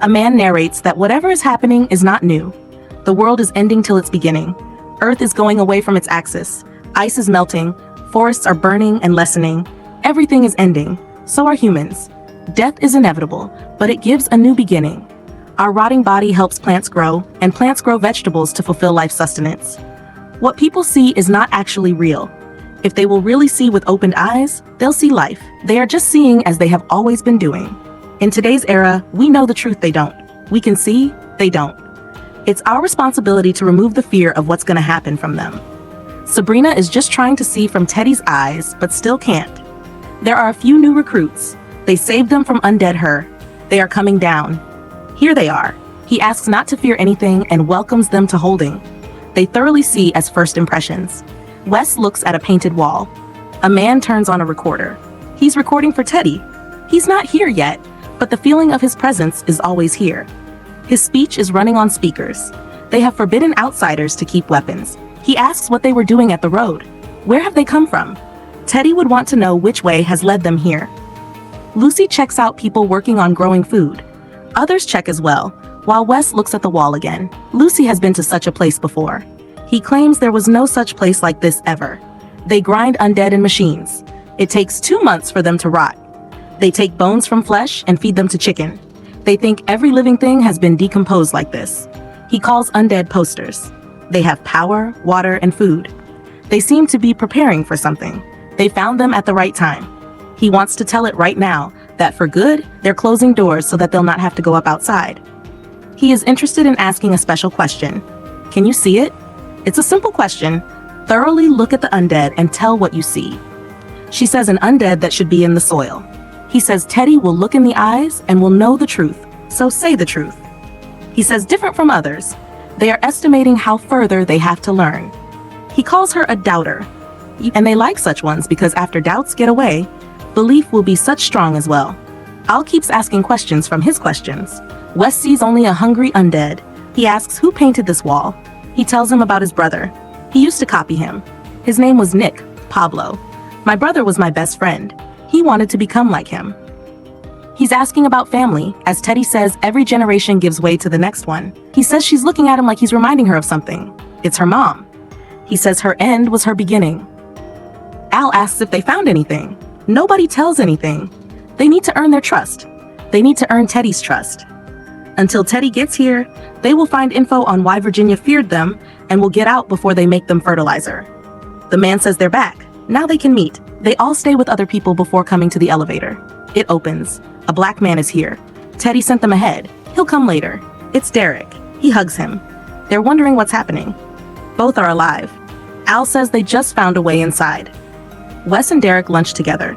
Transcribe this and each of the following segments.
A man narrates that whatever is happening is not new. The world is ending till its beginning. Earth is going away from its axis. Ice is melting. Forests are burning and lessening. Everything is ending. So are humans. Death is inevitable, but it gives a new beginning. Our rotting body helps plants grow, and plants grow vegetables to fulfill life's sustenance. What people see is not actually real. If they will really see with opened eyes, they'll see life. They are just seeing as they have always been doing. In today's era, we know the truth they don't. We can see, they don't. It's our responsibility to remove the fear of what's going to happen from them. Sabrina is just trying to see from Teddy's eyes, but still can't. There are a few new recruits. They saved them from undead her. They are coming down. Here they are. He asks not to fear anything and welcomes them to holding. They thoroughly see as first impressions. Wes looks at a painted wall. A man turns on a recorder. He's recording for Teddy. He's not here yet, but the feeling of his presence is always here. His speech is running on speakers. They have forbidden outsiders to keep weapons. He asks what they were doing at the road. Where have they come from? Teddy would want to know which way has led them here. Lucy checks out people working on growing food. Others check as well, while Wes looks at the wall again. Lucy has been to such a place before. He claims there was no such place like this ever. They grind undead in machines. It takes 2 months for them to rot. They take bones from flesh and feed them to chicken. They think every living thing has been decomposed like this. He calls undead posters. They have power, water, and food. They seem to be preparing for something. They found them at the right time. He wants to tell it right now that for good, they're closing doors so that they'll not have to go up outside. He is interested in asking a special question. Can you see it? It's a simple question. Thoroughly look at the undead and tell what you see. She says an undead that should be in the soil. He says Teddy will look in the eyes and will know the truth, so say the truth. He says different from others. They are estimating how further they have to learn. He calls her a doubter. And they like such ones because after doubts get away, belief will be such strong as well. Al keeps asking questions from his questions. Wes sees only a hungry undead. He asks who painted this wall. He tells him about his brother. He used to copy him. His name was Nick, Pablo. My brother was my best friend. He wanted to become like him. He's asking about family, as Teddy says every generation gives way to the next one. He says she's looking at him like he's reminding her of something. It's her mom. He says her end was her beginning. Al asks if they found anything. Nobody tells anything. They need to earn their trust. They need to earn Teddy's trust. Until Teddy gets here, they will find info on why Virginia feared them and will get out before they make them fertilizer. The man says they're back. Now they can meet. They all stay with other people before coming to the elevator. It opens. A black man is here. Teddy sent them ahead. He'll come later. It's Derek. He hugs him. They're wondering what's happening. Both are alive. Al says they just found a way inside. Wes and Derek lunch together.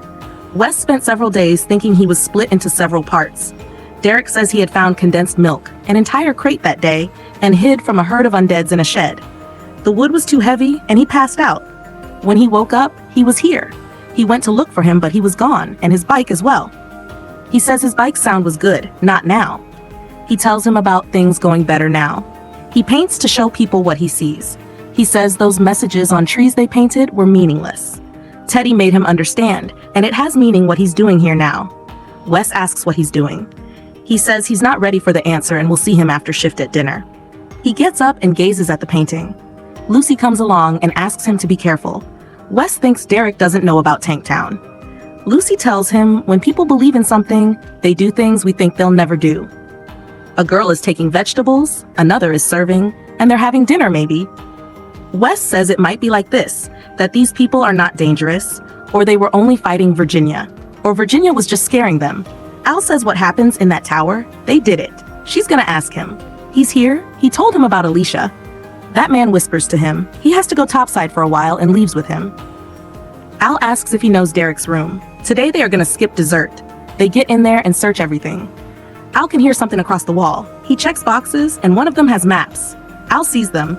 Wes spent several days thinking he was split into several parts. Derek says he had found condensed milk, an entire crate that day, and hid from a herd of undeads in a shed. The wood was too heavy, and he passed out. When he woke up, he was here. He went to look for him, but he was gone, and his bike as well. He says his bike's sound was good, not now. He tells him about things going better now. He paints to show people what he sees. He says those messages on trees they painted were meaningless. Teddy made him understand, and it has meaning what he's doing here now. Wes asks what he's doing. He says he's not ready for the answer and will see him after shift at dinner. He gets up and gazes at the painting. Lucy comes along and asks him to be careful. Wes thinks Derek doesn't know about Tanktown. Lucy tells him when people believe in something, they do things we think they'll never do. A girl is taking vegetables, another is serving, and they're having dinner maybe. Wes says it might be like this, that these people are not dangerous, or they were only fighting Virginia, or Virginia was just scaring them. Al says what happens in that tower, they did it. She's gonna ask him. He's here, he told him about Alicia. That man whispers to him. He has to go topside for a while and leaves with him. Al asks if he knows Derek's room. Today they are gonna skip dessert. They get in there and search everything. Al can hear something across the wall. He checks boxes and one of them has maps. Al sees them.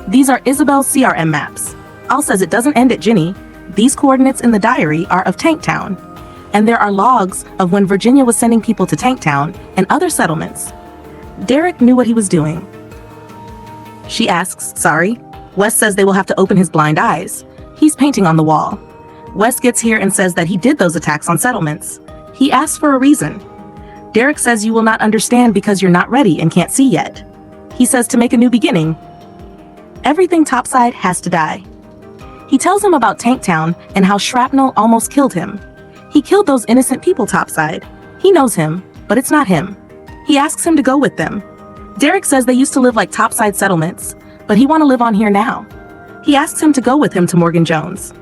These are Isabel's CRM maps. Al says it doesn't end at Ginny. These coordinates in the diary are of Tanktown. And there are logs of when Virginia was sending people to Tanktown and other settlements. Derek knew what he was doing. She asks, sorry? Wes says they will have to open his blind eyes. He's painting on the wall. Wes gets here and says that he did those attacks on settlements. He asks for a reason. Derek says you will not understand because you're not ready and can't see yet. He says to make a new beginning, everything topside has to die. He tells him about Tanktown and how shrapnel almost killed him. He killed those innocent people topside. He knows him, but it's not him. He asks him to go with them. Derek says they used to live like topside settlements, but he want to live on here now. He asks him to go with him to Morgan Jones.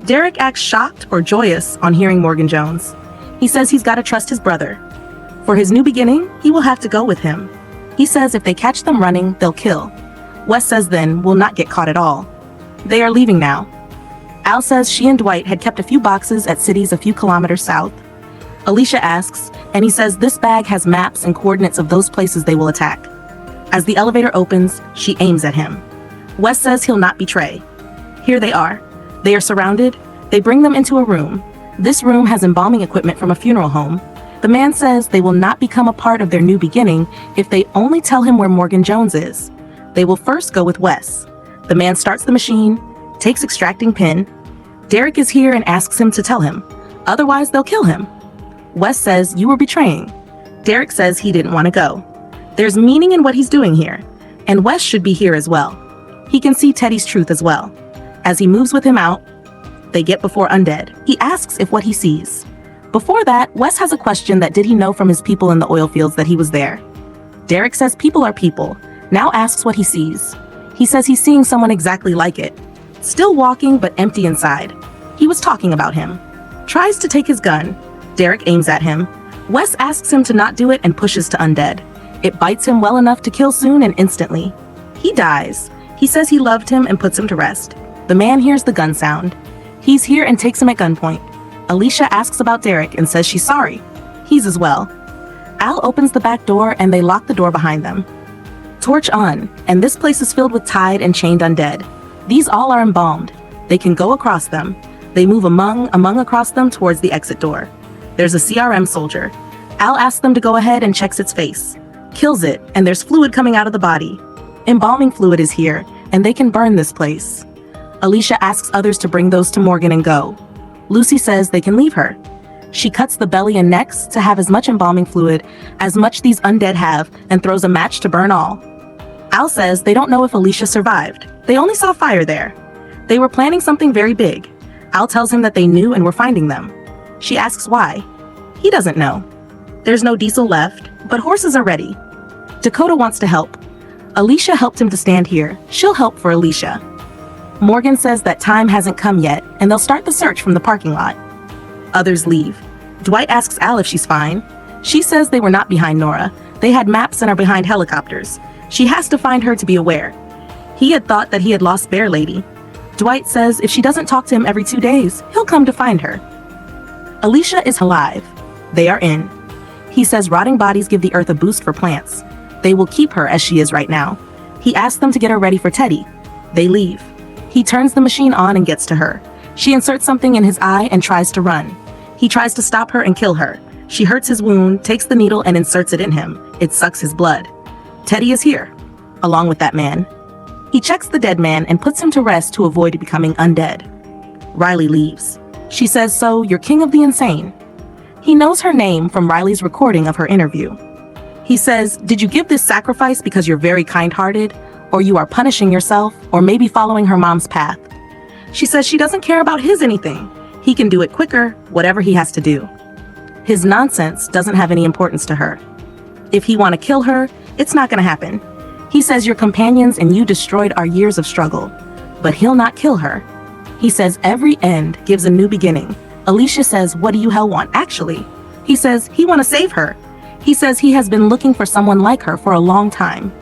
Derek acts shocked or joyous on hearing Morgan Jones. He says he's got to trust his brother. For his new beginning, he will have to go with him. He says if they catch them running, they'll kill. Wes says then we'll not get caught at all. They are leaving now. Al says she and Dwight had kept a few boxes at cities a few kilometers south. Alicia asks, and he says this bag has maps and coordinates of those places they will attack. As the elevator opens, she aims at him. Wes says he'll not betray. Here they are. They are surrounded. They bring them into a room. This room has embalming equipment from a funeral home. The man says they will not become a part of their new beginning if they only tell him where Morgan Jones is. They will first go with Wes. The man starts the machine, takes extracting pin. Derek is here and asks him to tell him. Otherwise, they'll kill him. Wes says, you were betraying. Derek says he didn't want to go. There's meaning in what he's doing here, and Wes should be here as well. He can see Teddy's truth as well. As he moves with him out, they get before Undead. He asks if what he sees. Before that, Wes has a question that did he know from his people in the oil fields that he was there. Derek says people are people, now asks what he sees. He says he's seeing someone exactly like it. Still walking but empty inside. He was talking about him. Tries to take his gun. Derek aims at him. Wes asks him to not do it and pushes to Undead. It bites him well enough to kill soon and instantly. He dies. He says he loved him and puts him to rest. The man hears the gun sound. He's here and takes him at gunpoint. Alicia asks about Derek and says she's sorry. He's as well. Al opens the back door and they lock the door behind them. Torch on, and this place is filled with tied and chained undead. These all are embalmed. They can go across them. They move among across them towards the exit door. There's a CRM soldier. Al asks them to go ahead and checks its face. Kills it, and there's fluid coming out of the body. Embalming fluid is here, and they can burn this place. Alicia asks others to bring those to Morgan and go. Lucy says they can leave her. She cuts the belly and necks to have as much embalming fluid as much these undead have and throws a match to burn all. Al says they don't know if Alicia survived. They only saw fire there. They were planning something very big. Al tells him that they knew and were finding them. She asks why. He doesn't know. There's no diesel left, but horses are ready. Dakota wants to help. Alicia helped him to stand here. She'll help for Alicia. Morgan says that time hasn't come yet, and they'll start the search from the parking lot. Others leave. Dwight asks Al if she's fine. She says they were not behind Nora. They had maps and are behind helicopters. She has to find her to be aware. He had thought that he had lost Bear Lady. Dwight says if she doesn't talk to him every 2 days, he'll come to find her. Alicia is alive. They are in. He says rotting bodies give the earth a boost for plants. They will keep her as she is right now. He asks them to get her ready for Teddy. They leave. He turns the machine on and gets to her. She inserts something in his eye and tries to run. He tries to stop her and kill her. She hurts his wound, takes the needle and inserts it in him. It sucks his blood. Teddy is here, along with that man. He checks the dead man and puts him to rest to avoid becoming undead. Riley leaves. She says, so you're king of the insane. He knows her name from Riley's recording of her interview. He says, did you give this sacrifice because you're very kind-hearted, or you are punishing yourself, or maybe following her mom's path? She says she doesn't care about his anything. He can do it quicker, whatever he has to do. His nonsense doesn't have any importance to her. If he want to kill her, it's not going to happen. He says your companions and you destroyed our years of struggle, but he'll not kill her. He says every end gives a new beginning. Alicia says, what do you hell want actually? He says he want to save her. He says he has been looking for someone like her for a long time.